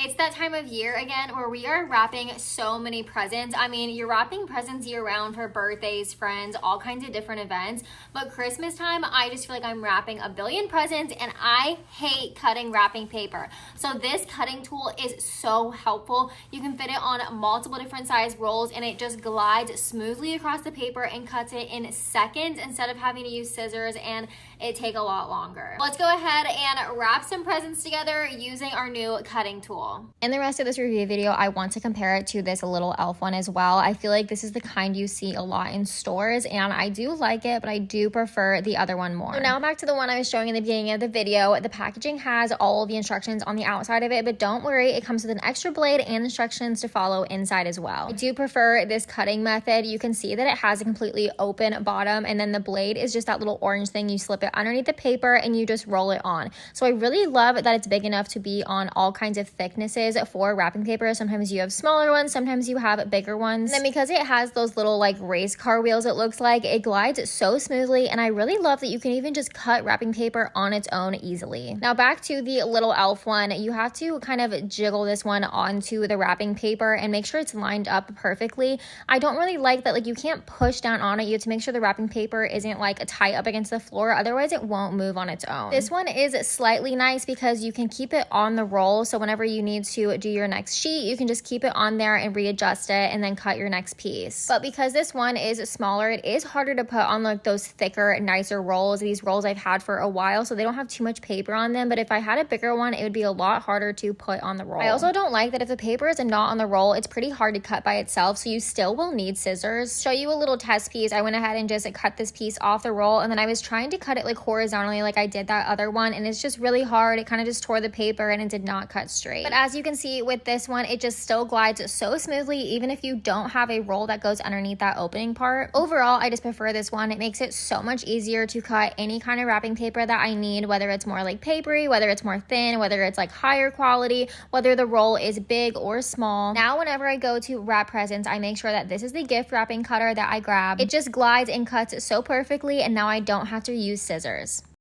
It's that time of year again where we are wrapping so many presents. I mean, you're wrapping presents year round for birthdays, friends, all kinds of different events. But Christmas time, I just feel like I'm wrapping a billion presents and I hate cutting wrapping paper. So this cutting tool is so helpful. You can fit it on multiple different size rolls and it just glides smoothly across the paper and cuts it in seconds instead of having to use scissors and it take a lot longer. Let's go ahead and wrap some presents together using our new cutting tool. In the rest of this review video, I want to compare it to this little e.l.f. one as well. I feel like this is the kind you see a lot in stores and I do like it, but I do prefer the other one more. So now back to the one I was showing in the beginning of the video. The packaging has all of the instructions on the outside of it, but don't worry, it comes with an extra blade and instructions to follow inside as well. I do prefer this cutting method. You can see that it has a completely open bottom and then the blade is just that little orange thing. You slip it underneath the paper and you just roll it on. So I really love that it's big enough to be on all kinds of thicknesses for wrapping paper. Sometimes you have smaller ones, sometimes you have bigger ones. And then because it has those little like race car wheels, it looks like, it glides so smoothly, and I really love that you can even just cut wrapping paper on its own easily. Now back to the little e.l.f. one, you have to kind of jiggle this one onto the wrapping paper and make sure it's lined up perfectly. I don't really like that, like you can't push down on it. You have to make sure the wrapping paper isn't like tight up against the floor, otherwise it won't move on its own. This one is slightly nice because you can keep it on the roll, so whenever you need to do your next sheet, you can just keep it on there and readjust it and then cut your next piece. But because this one is smaller, it is harder to put on like those thicker, nicer rolls. These rolls I've had for a while, so they don't have too much paper on them, but if I had a bigger one, it would be a lot harder to put on the roll. I also don't like that if the paper is not on the roll, it's pretty hard to cut by itself, so you still will need scissors. Show you a little test piece. I went ahead and just cut this piece off the roll, and then I was trying to cut it like horizontally like I did that other one, and it's just really hard. It kind of just tore the paper and it did not cut straight. But as you can see with this one, it just still glides so smoothly even if you don't have a roll that goes underneath that opening part. Overall, I just prefer this one. It makes it so much easier to cut any kind of wrapping paper that I need, whether it's more like papery, whether it's more thin, whether it's like higher quality, whether the roll is big or small. Now whenever I go to wrap presents, I make sure that this is the gift wrapping cutter that I grab. It just glides and cuts so perfectly, and now I don't have to use scissors.